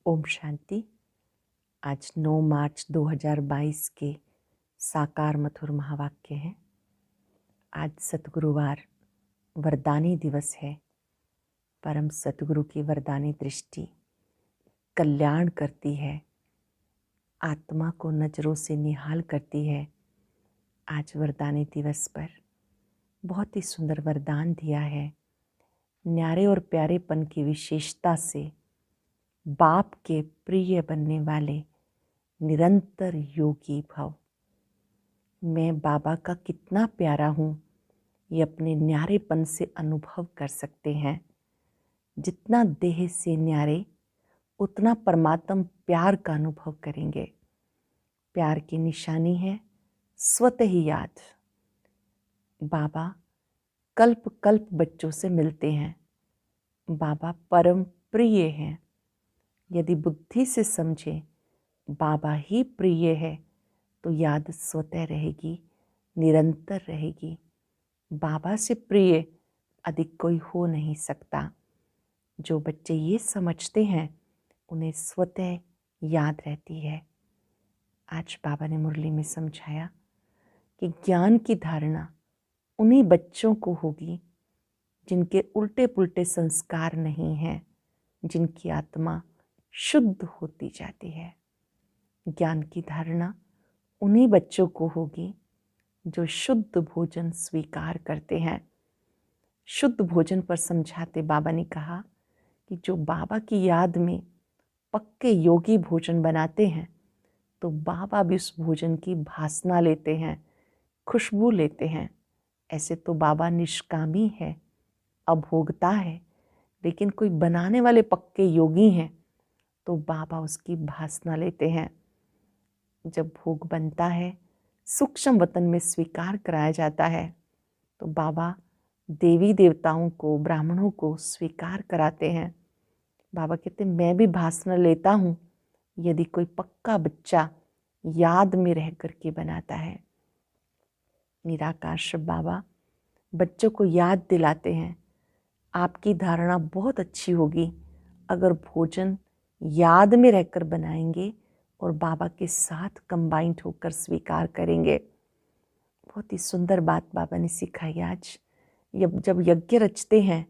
ओम शांति। आज 9 मार्च 2022 के साकार मधुर महावाक्य हैं। आज सतगुरुवार वरदानी दिवस है। परम सतगुरु की वरदानी दृष्टि कल्याण करती है, आत्मा को नजरों से निहाल करती है। आज वरदानी दिवस पर बहुत ही सुंदर वरदान दिया है। न्यारे और प्यारेपन की विशेषता से बाप के प्रिय बनने वाले निरंतर योगी भव। मैं बाबा का कितना प्यारा हूँ, ये अपने न्यारेपन से अनुभव कर सकते हैं। जितना देह से न्यारे, उतना परमात्म प्यार का अनुभव करेंगे। प्यार की निशानी है स्वतः ही याद। बाबा कल्प कल्प बच्चों से मिलते हैं। बाबा परम प्रिय हैं। यदि बुद्धि से समझे बाबा ही प्रिय है तो याद स्वतः रहेगी, निरंतर रहेगी। बाबा से प्रिय अधिक कोई हो नहीं सकता। जो बच्चे ये समझते हैं उन्हें स्वतः याद रहती है। आज बाबा ने मुरली में समझाया कि ज्ञान की धारणा उन्हीं बच्चों को होगी जिनके उल्टे पुल्टे संस्कार नहीं हैं, जिनकी आत्मा शुद्ध होती जाती है। ज्ञान की धारणा उन्हीं बच्चों को होगी जो शुद्ध भोजन स्वीकार करते हैं। शुद्ध भोजन पर समझाते बाबा ने कहा कि जो बाबा की याद में पक्के योगी भोजन बनाते हैं तो बाबा भी उस भोजन की भासना लेते हैं, खुशबू लेते हैं। ऐसे तो बाबा निष्कामी है, अभोगता है, लेकिन कोई बनाने वाले पक्के योगी हैं तो बाबा उसकी भासना लेते हैं। जब भोग बनता है, सूक्ष्म वतन में स्वीकार कराया जाता है तो बाबा देवी देवताओं को, ब्राह्मणों को स्वीकार कराते हैं। बाबा कहते हैं मैं भी भासना लेता हूँ यदि कोई पक्का बच्चा याद में रह करके बनाता है। निराकार बाबा बच्चों को याद दिलाते हैं, आपकी धारणा बहुत अच्छी होगी अगर भोजन याद में रहकर बनाएंगे और बाबा के साथ कंबाइंड होकर स्वीकार करेंगे। बहुत ही सुंदर बात बाबा ने सिखाई आज। जब यज्ञ रचते हैं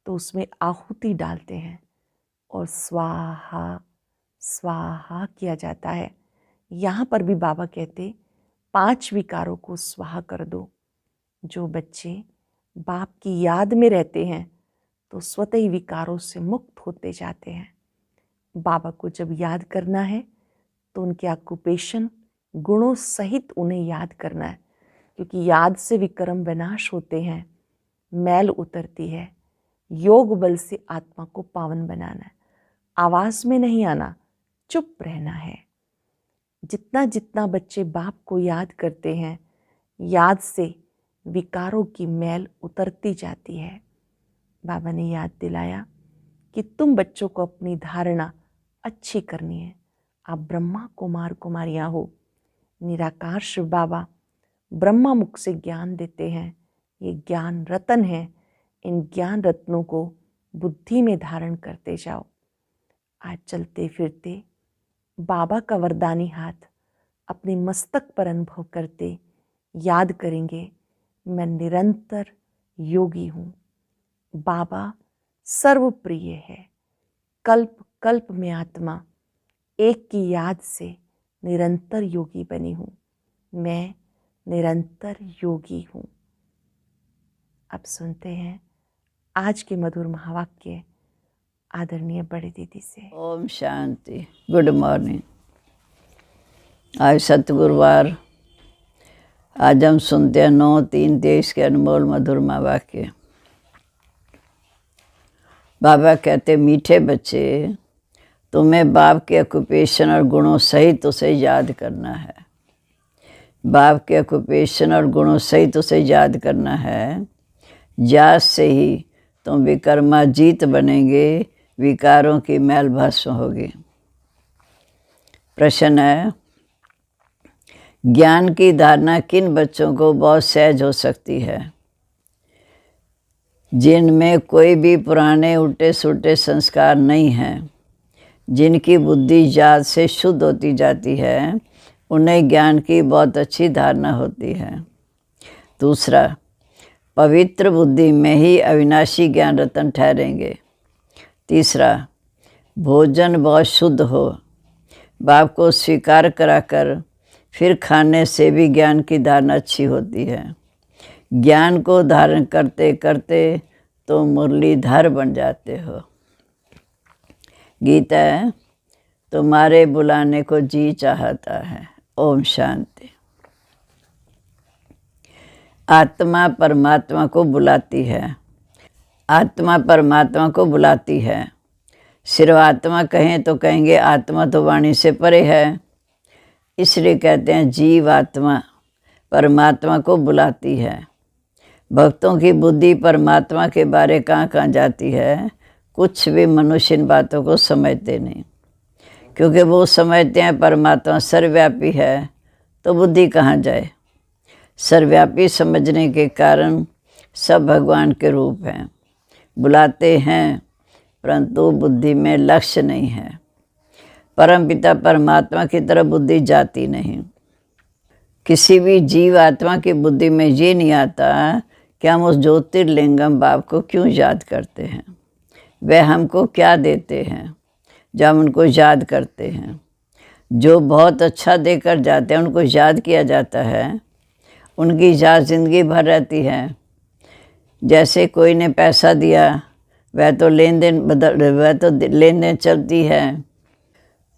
तो उसमें आहुति डालते हैं और स्वाहा स्वाहा किया जाता है। यहाँ पर भी बाबा कहते 5 विकारों को स्वाहा कर दो। जो बच्चे बाप की याद में रहते हैं तो स्वतः ही विकारों से मुक्त होते जाते हैं। बाबा को जब याद करना है तो उनके ऑक्यूपेशन गुणों सहित उन्हें याद करना है, क्योंकि याद से विक्रम विनाश होते हैं, मैल उतरती है। योग बल से आत्मा को पावन बनाना है। आवाज में नहीं आना, चुप रहना है। जितना जितना बच्चे बाप को याद करते हैं, याद से विकारों की मैल उतरती जाती है। बाबा ने याद दिलाया कि तुम बच्चों को अपनी धारणा अच्छी करनी है। आप ब्रह्मा कुमार कुमारियाँ हो। निराकार शिव बाबा ब्रह्मा मुख से ज्ञान देते हैं। ये ज्ञान रत्न है। इन ज्ञान रत्नों को बुद्धि में धारण करते जाओ। आज चलते फिरते बाबा का वरदानी हाथ अपने मस्तक पर अनुभव करते याद करेंगे, मैं निरंतर योगी हूँ। बाबा सर्वप्रिय है। कल्प कल्प में आत्मा एक की याद से निरंतर योगी बनी हूँ। मैं निरंतर योगी हूँ। अब सुनते हैं आज के मधुर महावाक्य आदरणीय बड़े दीदी से। ओम शांति। Good morning. आज सतगुरुवार। आज हम सुनते हैं 9-3-23 के अनमोल मधुर महावाक्य। बाबा कहते मीठे बच्चे, तुम्हें बाप के ऑक्यूपेशन और गुणों सहित उसे याद करना है। बाप के ऑक्यूपेशन और गुणों सहित उसे याद करना है। याद से ही तुम विकर्माजीत बनेंगे, विकारों की मैल भस्म होगी। प्रश्न है, ज्ञान की धारणा किन बच्चों को बहुत सहज हो सकती है? जिनमें कोई भी पुराने उल्टे सुल्टे संस्कार नहीं हैं, जिनकी बुद्धि याद से शुद्ध होती जाती है उन्हें ज्ञान की बहुत अच्छी धारणा होती है। दूसरा, पवित्र बुद्धि में ही अविनाशी ज्ञान रतन ठहरेंगे। तीसरा, भोजन बहुत शुद्ध हो, बाप को स्वीकार कराकर फिर खाने से भी ज्ञान की धारणा अच्छी होती है। ज्ञान को धारण करते करते तो मुरलीधर बन जाते हो। गीता है, तुम्हारे बुलाने को जी चाहता है। ओम शांति। आत्मा परमात्मा को बुलाती है। आत्मा परमात्मा को बुलाती है। सिर्फ आत्मा कहें तो कहेंगे आत्मा तो वाणी से परे है, इसलिए कहते हैं जीव आत्मा परमात्मा को बुलाती है। भक्तों की बुद्धि परमात्मा के बारे कहाँ कहाँ जाती है, कुछ भी मनुष्य इन बातों को समझते नहीं, क्योंकि वो समझते हैं परमात्मा सर्वव्यापी है, तो बुद्धि कहाँ जाए। सर्वव्यापी समझने के कारण सब भगवान के रूप हैं, बुलाते हैं, परंतु बुद्धि में लक्ष्य नहीं है। परमपिता परमात्मा की तरफ बुद्धि जाती नहीं। किसी भी जीव आत्मा की बुद्धि में ये नहीं आता कि हम उस ज्योतिर्लिंगम बाप को क्यों याद करते हैं, वह हमको क्या देते हैं जब हम उनको याद करते हैं। जो बहुत अच्छा देकर जाते हैं उनको याद किया जाता है, उनकी याद जिंदगी भर रहती है। जैसे कोई ने पैसा दिया, वह तो लेन देन चलती है।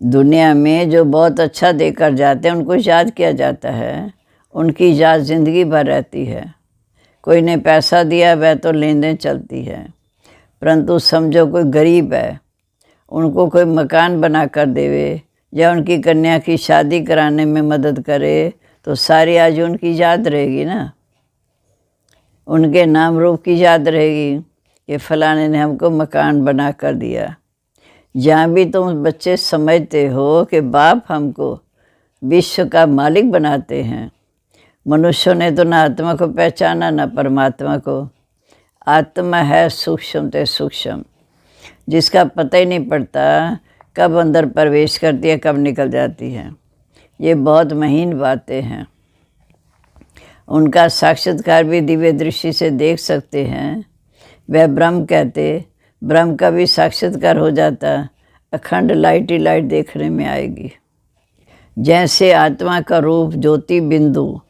दुनिया में जो बहुत अच्छा देकर जाते हैं उनको याद किया जाता है, उनकी याद जिंदगी भर रहती है। कोई ने पैसा दिया, वह तो लेन देन चलती है। परंतु समझो कोई गरीब है, उनको कोई मकान बना कर देवे या उनकी कन्या की शादी कराने में मदद करे, तो सारी आज उनकी याद रहेगी ना, उनके नाम रूप की याद रहेगी कि फलाने ने हमको मकान बना कर दिया। जहाँ भी तुम बच्चे समझते हो कि बाप हमको विश्व का मालिक बनाते हैं। मनुष्यों ने तो ना आत्मा को पहचाना ना परमात्मा को। आत्मा है सूक्ष्म ते सूक्ष्म, जिसका पता ही नहीं पड़ता कब अंदर प्रवेश करती है कब निकल जाती है। ये बहुत महीन बातें हैं। उनका साक्षात्कार भी दिव्य दृष्टि से देख सकते हैं। वह ब्रह्म कहते, ब्रह्म का भी साक्षात्कार हो जाता, अखंड लाइट ही लाइट देखने में आएगी। जैसे आत्मा का रूप ज्योति बिंदु,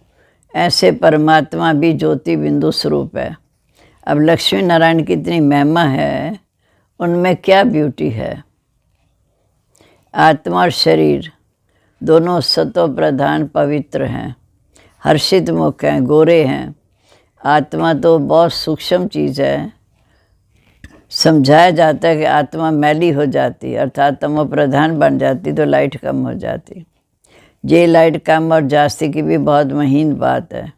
ऐसे परमात्मा भी ज्योति बिंदु स्वरूप है। अब लक्ष्मी नारायण की इतनी महिमा है, उनमें क्या ब्यूटी है। आत्मा और शरीर दोनों सतो प्रधान पवित्र हैं, हर्षित मुख हैं, गोरे हैं। आत्मा तो बहुत सूक्ष्म चीज़ है। समझाया जाता है कि आत्मा मैली हो जाती, अर्थात तमो प्रधान बन जाती तो लाइट कम हो जाती। ये लाइट कम और जास्ती की भी बहुत महीन बात है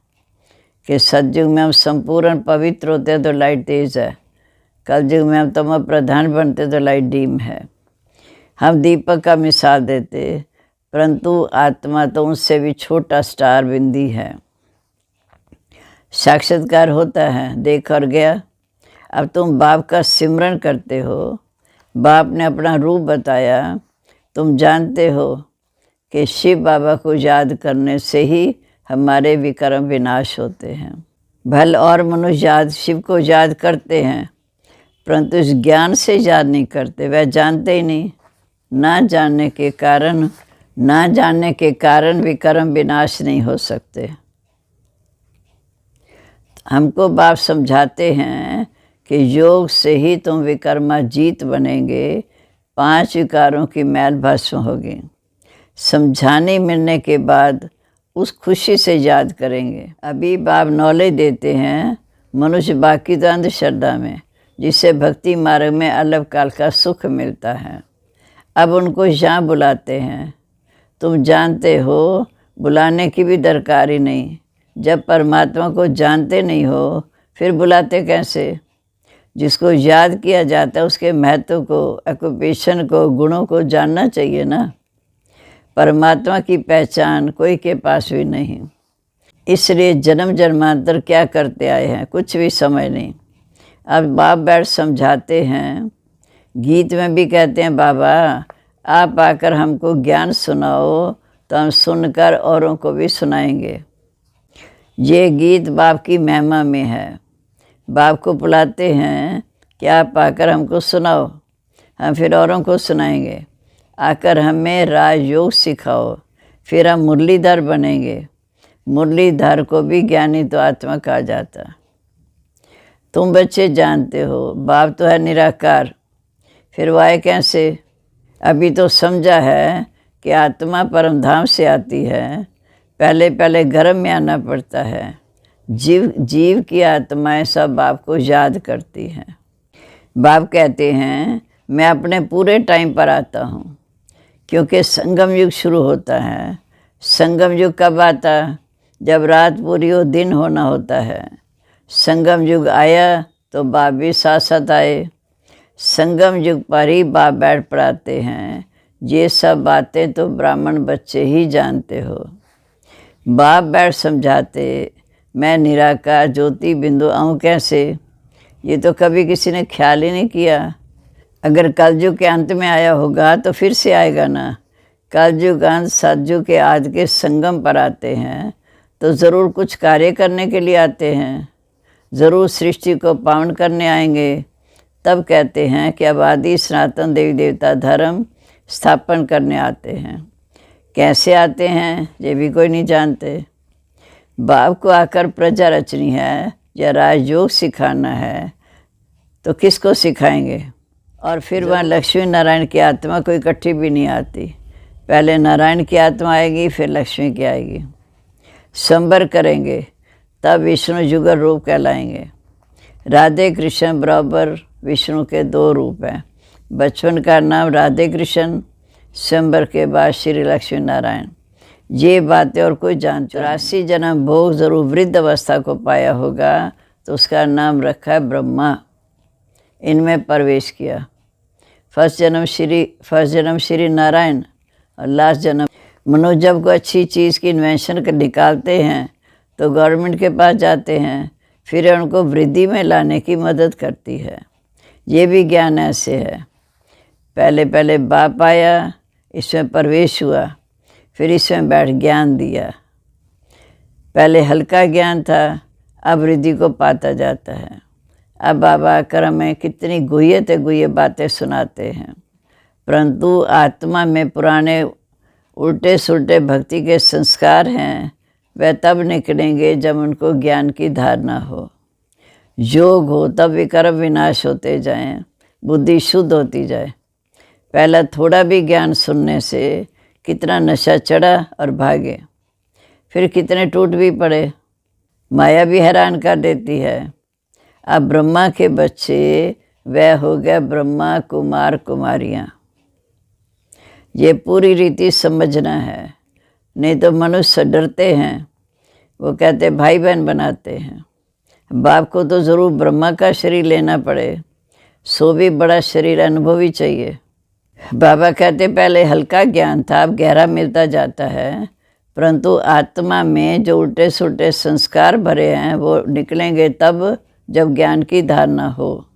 कि सतयुग में हम संपूर्ण पवित्र होते हैं तो लाइट तेज है, कलयुग में हम तमो प्रधान बनते तो लाइट डीम है। हम दीपक का मिसाल देते, परंतु आत्मा तो उनसे भी छोटा स्टार बिंदी है। साक्षात्कार होता है, देख और गया। अब तुम बाप का सिमरन करते हो, बाप ने अपना रूप बताया। तुम जानते हो कि शिव बाबा को याद करने से ही हमारे विकर्म विनाश होते हैं। भल और मनुष्य शिव को याद करते हैं, परंतु इस ज्ञान से याद नहीं करते। वह जानते ही नहीं। ना जानने के कारण विकर्म विनाश नहीं हो सकते। हमको बाप समझाते हैं कि योग से ही तुम विकर्मा जीत बनेंगे, 5 विकारों की मैल भस्म होगी। समझाने मिलने के बाद उस खुशी से याद करेंगे। अभी बाप नॉलेज देते हैं, मनुष्य बाकी तो अंधश्रद्धा में, जिससे भक्ति मार्ग में अलग काल का सुख मिलता है। अब उनको यहाँ बुलाते हैं। तुम जानते हो बुलाने की भी दरकार ही नहीं। जब परमात्मा को जानते नहीं हो फिर बुलाते कैसे। जिसको याद किया जाता है उसके महत्व को, ऑक्यूपेशन को, गुणों को जानना चाहिए ना। परमात्मा की पहचान कोई के पास भी नहीं, इसलिए जन्म जन्मांतर क्या करते आए हैं कुछ भी समझ नहीं। अब बाप बैठ समझाते हैं। गीत में भी कहते हैं, बाबा आप आकर हमको ज्ञान सुनाओ तो हम सुनकर औरों को भी सुनाएंगे। ये गीत बाप की महिमा में है। बाप को बुलाते हैं कि आप आकर हमको सुनाओ, हम फिर औरों को सुनाएंगे। आकर हमें राजयोग सिखाओ, फिर हम मुरलीधर बनेंगे। मुरलीधर को भी ज्ञानी तो आत्मा कहा जाता। तुम बच्चे जानते हो बाप तो है निराकार, फिर वो आए कैसे? अभी तो समझा है कि आत्मा परमधाम से आती है, पहले पहले गर्भ में आना पड़ता है। जीव की आत्माएं सब बाप को याद करती हैं। बाप कहते हैं मैं अपने पूरे टाइम पर आता हूँ, क्योंकि संगम युग शुरू होता है। संगम युग कब आता? जब रात पूरी हो, दिन होना होता है। संगम युग आया तो बाप भी साथ साथ आए। संगम युग पर ही बाप बैठ पढ़ाते हैं। ये सब बातें तो ब्राह्मण बच्चे ही जानते हो। बाप बैठ समझाते मैं निराकार ज्योति बिंदु आऊँ कैसे? ये तो कभी किसी ने ख्याल ही नहीं किया। अगर कलयुग के अंत में आया होगा तो फिर से आएगा ना। कलयुग अंत सतयुग के आदि के संगम पर आते हैं तो ज़रूर कुछ कार्य करने के लिए आते हैं, ज़रूर सृष्टि को पावन करने आएंगे। तब कहते हैं कि अब आदि सनातन देवी देवता धर्म स्थापन करने आते हैं। कैसे आते हैं ये भी कोई नहीं जानते। बाप को आकर प्रजा रचनी है या राजयोग सिखाना है तो किसको सिखाएंगे? और फिर वहाँ लक्ष्मी नारायण की आत्मा कोई इकट्ठी भी नहीं आती। पहले नारायण की आत्मा आएगी, फिर लक्ष्मी की आएगी। संबर करेंगे तब विष्णु जुगल रूप कहलाएंगे। राधे कृष्ण बराबर विष्णु के 2 रूप हैं। बचपन का नाम राधे कृष्ण, संबर के बाद श्री लक्ष्मी नारायण। ये बातें और कोई जान 84 जन्म भोग जरूर वृद्ध अवस्था को पाया होगा तो उसका नाम रखा है ब्रह्मा। इनमें प्रवेश किया। फर्स्ट जन्म श्री नारायण और लास्ट जन्म मनुष्य। जब कोई अच्छी चीज़ की इन्वेंशन कर निकालते हैं तो गवर्नमेंट के पास जाते हैं, फिर उनको वृद्धि में लाने की मदद करती है। ये भी ज्ञान ऐसे है। पहले पहले बाप आया, इसमें प्रवेश हुआ, फिर इसमें बैठ ज्ञान दिया। पहले हल्का ज्ञान था, अब वृद्धि को पाता जाता है। अब बाबा आकर हमें कितनी गुह्य बातें सुनाते हैं, परंतु आत्मा में पुराने उल्टे सुलटे भक्ति के संस्कार हैं। वह तब निकलेंगे जब उनको ज्ञान की धारणा हो, योग हो, तब विकर्म विनाश होते जाएं, बुद्धि शुद्ध होती जाए। पहला थोड़ा भी ज्ञान सुनने से कितना नशा चढ़ा और भागे, फिर कितने टूट भी पड़े। माया भी हैरान कर देती है। अब ब्रह्मा के बच्चे वह हो गया ब्रह्मा कुमार कुमारियाँ। ये पूरी रीति समझना है, नहीं तो मनुष्य डरते हैं। वो कहते भाई बहन बनाते हैं। बाप को तो ज़रूर ब्रह्मा का शरीर लेना पड़े, सो भी बड़ा शरीर अनुभवी चाहिए। बाबा कहते पहले हल्का ज्ञान था, अब गहरा मिलता जाता है, परंतु आत्मा में जो उल्टे सुलटे संस्कार भरे हैं वो निकलेंगे तब जब ज्ञान की धारणा हो।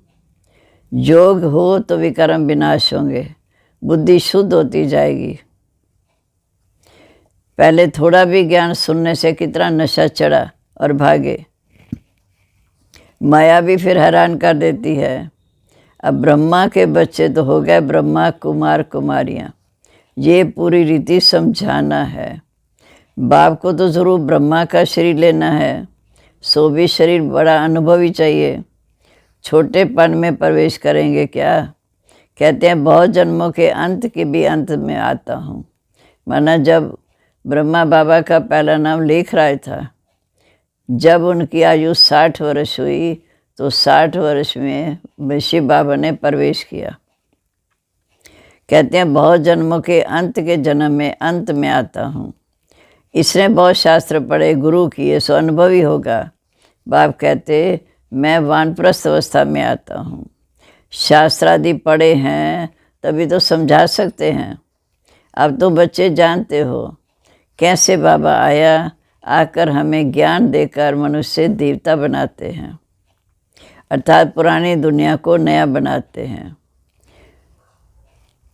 योग हो तो विकर्म विनाश होंगे, बुद्धि शुद्ध होती जाएगी। पहले थोड़ा भी ज्ञान सुनने से कितना नशा चढ़ा और भागे। माया भी फिर हैरान कर देती है। अब ब्रह्मा के बच्चे तो हो गए ब्रह्मा कुमार कुमारियाँ। ये पूरी रीति समझाना है। बाप को तो ज़रूर ब्रह्मा का शरीर लेना है, सो भी शरीर बड़ा अनुभवी चाहिए। छोटेपन में प्रवेश करेंगे क्या? कहते हैं बहुत जन्मों के अंत के भी अंत में आता हूँ। माना जब ब्रह्मा बाबा का पहला नाम लिख रहा था, जब उनकी आयु 60 वर्ष हुई तो 60 वर्ष में शिव बाबा ने प्रवेश किया। कहते हैं बहुत जन्मों के जन्म में अंत में आता हूँ। इसने बहुत शास्त्र पढ़े, गुरु किए, सो अनुभवी होगा। बाप कहते मैं वानप्रस्थ अवस्था में आता हूँ। शास्त्र आदि पढ़े हैं तभी तो समझा सकते हैं। अब तो बच्चे जानते हो कैसे बाबा आया, आकर हमें ज्ञान देकर मनुष्य देवता बनाते हैं, अर्थात पुरानी दुनिया को नया बनाते हैं।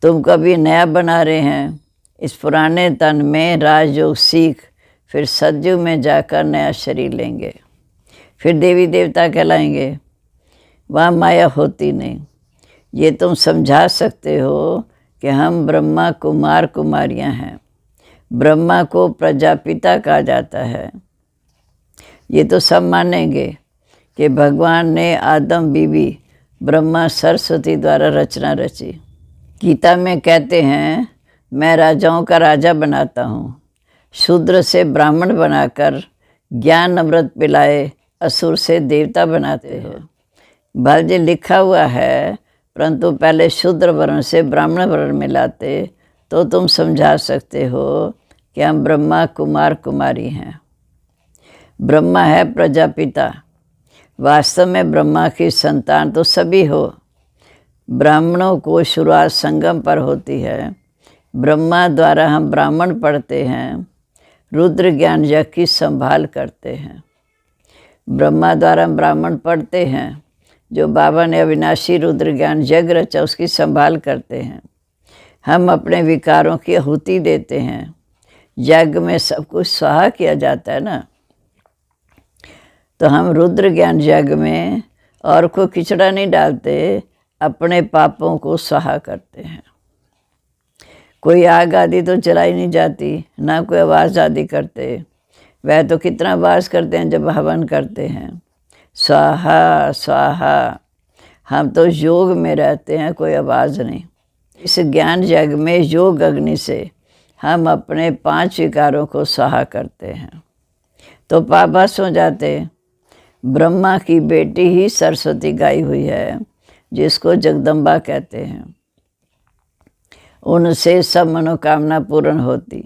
तुम कभी नया बना रहे हैं। इस पुराने तन में राजयोग सीख फिर सतयुग में जाकर नया शरीर लेंगे, फिर देवी देवता कहलाएंगे। वहाँ माया होती नहीं। ये तुम समझा सकते हो कि हम ब्रह्मा कुमार कुमारियाँ हैं। ब्रह्मा को प्रजापिता कहा जाता है। ये तो सब मानेंगे कि भगवान ने आदम बीबी ब्रह्मा सरस्वती द्वारा रचना रची। गीता में कहते हैं, मैं राजाओं का राजा बनाता हूँ। शूद्र से ब्राह्मण बनाकर ज्ञान अमृत पिलाए असुर से देवता बनाते हो। भले लिखा हुआ है, परंतु पहले शूद्र वर्ण से ब्राह्मण वर्ण में लाते तो तुम समझा सकते हो कि हम ब्रह्मा कुमार कुमारी हैं। ब्रह्मा है प्रजापिता। वास्तव में ब्रह्मा की संतान तो सभी हो। ब्राह्मणों को शुरुआत संगम पर होती है। ब्रह्मा द्वारा हम ब्राह्मण पढ़ते हैं, रुद्र ज्ञान यज्ञ की संभाल करते हैं। ब्रह्मा द्वारा हम ब्राह्मण पढ़ते हैं, जो बाबा ने अविनाशी रुद्र ज्ञान यज्ञ रचा उसकी संभाल करते हैं। हम अपने विकारों की आहुति देते हैं। यज्ञ में सब कुछ स्वाहा किया जाता है ना, तो हम रुद्र ज्ञान यज्ञ में और को खिचड़ा नहीं डालते, अपने पापों को स्वाहा करते हैं। कोई आग आदि तो जलाई नहीं जाती, ना कोई आवाज़ आदि करते। वह तो कितना आवाज़ करते हैं जब हवन करते हैं, स्वाहा स्वाहा। हम तो योग में रहते हैं, कोई आवाज़ नहीं। इस ज्ञान यज्ञ में योग अग्नि से हम अपने 5 विकारों को स्वाहा करते हैं, तो पापस हो जाते। ब्रह्मा की बेटी ही सरस्वती गाई हुई है, जिसको जगदम्बा कहते हैं। उनसे सब मनोकामना पूर्ण होती।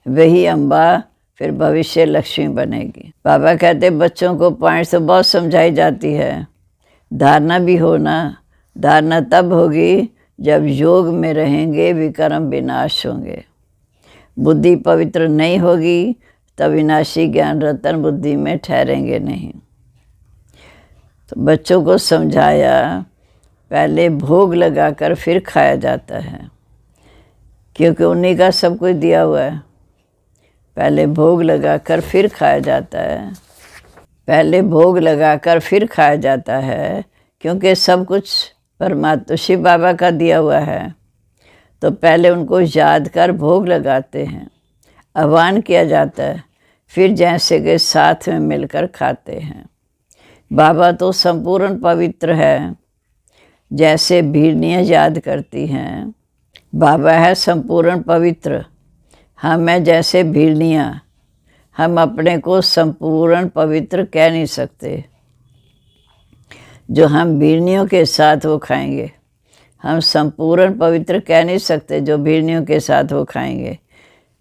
वही अम्बा फिर भविष्य लक्ष्मी बनेगी। बाबा कहते बच्चों को पॉइंट तो बहुत समझाई जाती है, धारणा भी होना। धारणा तब होगी जब योग में रहेंगे, विकर्म विनाश होंगे। बुद्धि पवित्र नहीं होगी तब विनाशी ज्ञान रतन बुद्धि में ठहरेंगे नहीं। तो बच्चों को समझाया, पहले भोग लगाकर फिर खाया जाता है, क्योंकि उन्हीं का सब कुछ दिया हुआ है। पहले भोग लगाकर फिर खाया जाता है। पहले भोग लगाकर फिर खाया जाता है, क्योंकि सब कुछ परमात्मा शिव बाबा का दिया हुआ है। तो पहले उनको याद कर भोग लगाते हैं, आह्वान किया जाता है, फिर जैसे के साथ में मिलकर खाते हैं। बाबा तो संपूर्ण पवित्र है, जैसे भीड़नियाँ याद करती हैं। बाबा है संपूर्ण पवित्र, हम हैं जैसे भीड़नियाँ। हम अपने को संपूर्ण पवित्र कह नहीं सकते। जो हम भीड़नियों के साथ वो खाएंगे, हम संपूर्ण पवित्र कह नहीं सकते जो भीड़नियों के साथ वो खाएंगे।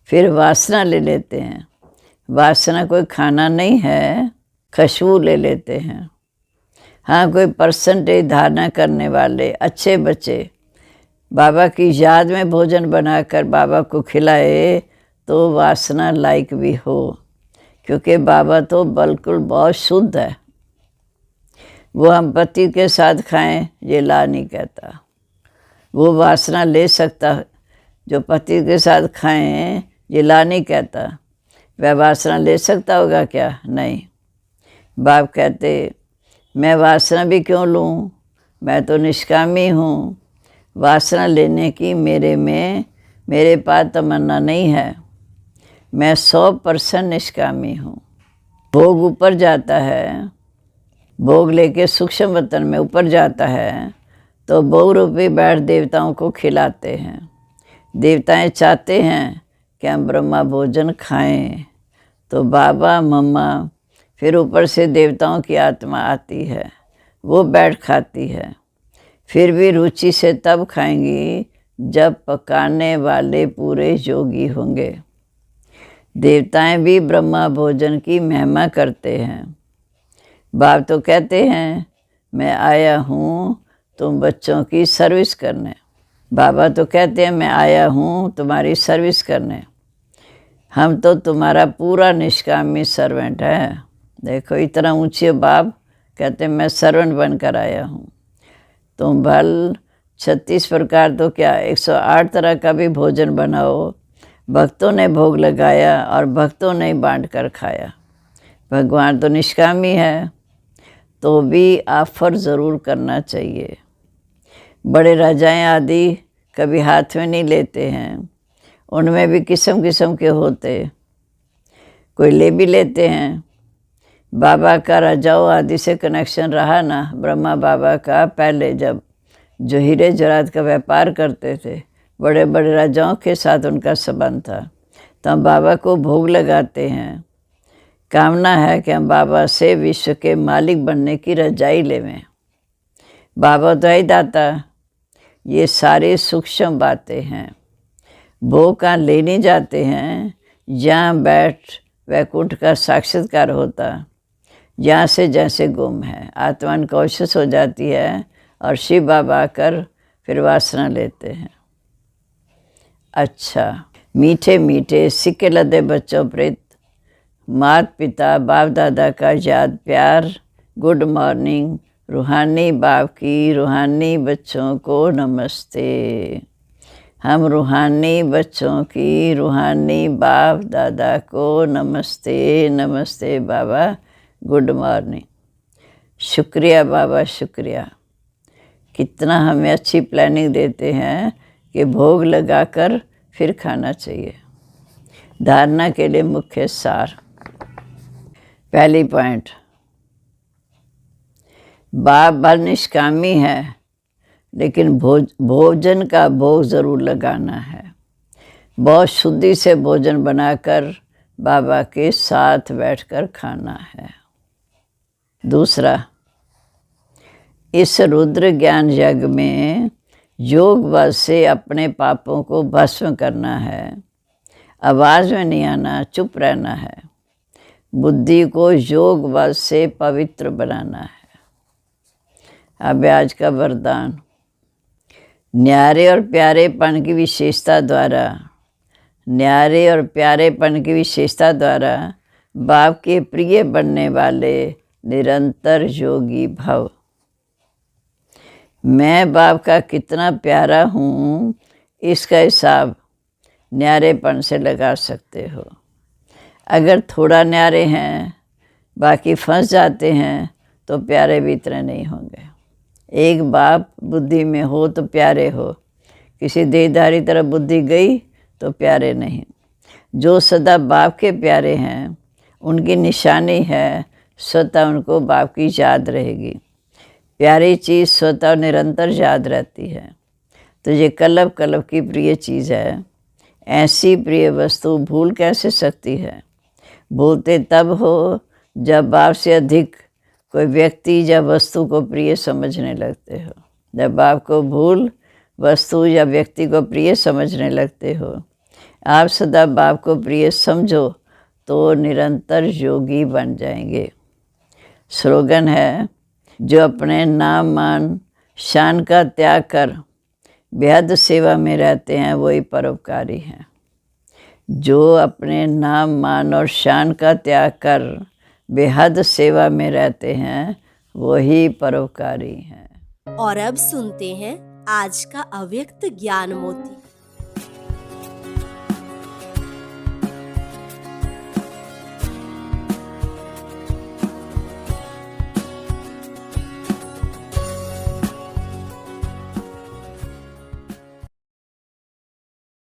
फिर वासना ले लेते हैं। वासना कोई खाना नहीं है, खुशबू ले लेते हैं। हाँ, कोई परसेंटेज धारणा करने वाले अच्छे बच्चे बाबा की याद में भोजन बनाकर बाबा को खिलाए तो वासना लायक भी हो, क्योंकि बाबा तो बिल्कुल बहुत शुद्ध है। वो हम पति के साथ खाएं ये ला नहीं कहता। वो वासना ले सकता, जो पति के साथ खाएं ये ला नहीं कहता। वह वासना ले सकता होगा क्या? नहीं। बाप कहते मैं वासना भी क्यों लूँ, मैं तो निष्कामी हूँ। वासना लेने की मेरे पास तमन्ना नहीं है। मैं 100% निष्कामी हूँ। भोग ऊपर जाता है, भोग लेके सूक्ष्म वतन में ऊपर जाता है, तो बहुरूपी बैठ देवताओं को खिलाते हैं। देवताएं चाहते हैं कि हम ब्रह्मा भोजन खाएं, तो बाबा मम्मा फिर ऊपर से देवताओं की आत्मा आती है, वो बैठ खाती है। फिर भी रुचि से तब खाएंगी जब पकाने वाले पूरे योगी होंगे। देवताएं भी ब्रह्मा भोजन की महिमा करते हैं। बाप तो कहते हैं मैं आया हूँ तुम बच्चों की सर्विस करने। बाबा तो कहते हैं मैं आया हूँ तुम्हारी सर्विस करने। हम तो तुम्हारा पूरा निष्कामी सर्वेंट है। देखो इतना ऊंचे बाप कहते हैं मैं सर्वेंट बनकर आया हूँ। तुम भल 36 प्रकार तो क्या 108 तरह का भी भोजन बनाओ, भक्तों ने भोग लगाया और भक्तों ने बांट कर खाया। भगवान तो निष्कामी है, तो भी ऑफर ज़रूर करना चाहिए। बड़े राजाएं आदि कभी हाथ में नहीं लेते हैं, उनमें भी किस्म किस्म के होते, कोई ले भी लेते हैं। बाबा का राजाओं आदि से कनेक्शन रहा ना, ब्रह्मा बाबा का पहले जब जो हीरे जवाहरात का व्यापार करते थे, बड़े बड़े राजाओं के साथ उनका संबंध था। तो हम बाबा को भोग लगाते हैं, कामना है कि हम बाबा से विश्व के मालिक बनने की रजाई लेवें। बाबा तो है दाता। ये सारे सूक्ष्म बातें हैं। भोग कहाँ लेने जाते हैं, जहाँ बैठ वैकुंठ का साक्षात्कार होता, यहाँ से जैसे गुम है, आत्मा अनकॉन्शियस हो जाती है और शिव बाबा आकर फिर वासना लेते हैं। अच्छा, मीठे मीठे सिक्के लदे बच्चों प्रेत माता पिता बाप दादा का याद प्यार, गुड मॉर्निंग। रूहानी बाप की रूहानी बच्चों को नमस्ते। हम रूहानी बच्चों की रूहानी बाप दादा को नमस्ते। नमस्ते बाबा, गुड मॉर्निंग। शुक्रिया बाबा, शुक्रिया। कितना हमें अच्छी प्लानिंग देते हैं कि भोग लगाकर फिर खाना चाहिए। धारणा के लिए मुख्य सार। पहली पॉइंट, बाप भर निष्कामी है, लेकिन भोजन का भोग ज़रूर लगाना है। बहुत शुद्धि से भोजन बनाकर बाबा के साथ बैठकर खाना है। दूसरा, इस रुद्र ज्ञान यज्ञ में योग बल से अपने पापों को भस्म करना है। आवाज़ में नहीं आना, चुप रहना है। बुद्धि को योग बल से पवित्र बनाना है। अब आज का वरदान, न्यारे और प्यारेपन की विशेषता द्वारा, न्यारे और प्यारेपन की विशेषता द्वारा बाप के प्रिय बनने वाले निरंतर योगी भव। मैं बाप का कितना प्यारा हूँ, इसका हिसाब न्यारेपन से लगा सकते हो। अगर थोड़ा न्यारे हैं, बाकी फंस जाते हैं, तो प्यारे भी इतने नहीं होंगे। एक बाप बुद्धि में हो तो प्यारे हो, किसी देहधारी तरफ बुद्धि गई तो प्यारे नहीं। जो सदा बाप के प्यारे हैं, उनकी निशानी है स्वतः उनको बाप की याद रहेगी। प्यारी चीज़ स्वतः निरंतर याद रहती है। तो ये कलब कलब की प्रिय चीज़ है। ऐसी प्रिय वस्तु भूल कैसे सकती है? भूलते तब हो जब बाप से अधिक कोई व्यक्ति या वस्तु को प्रिय समझने लगते हो। जब बाप को भूल वस्तु या व्यक्ति को प्रिय समझने लगते हो, आप सदा बाप को प्रिय समझो तो निरंतर योगी बन जाएंगे। स्लोगन है, जो अपने नाम मान शान का त्याग कर बेहद सेवा में रहते हैं, वही परोपकारी हैं। जो अपने नाम मान और शान का त्याग कर बेहद सेवा में रहते हैं, वही परोपकारी हैं। और अब सुनते हैं आज का अव्यक्त ज्ञान मोती।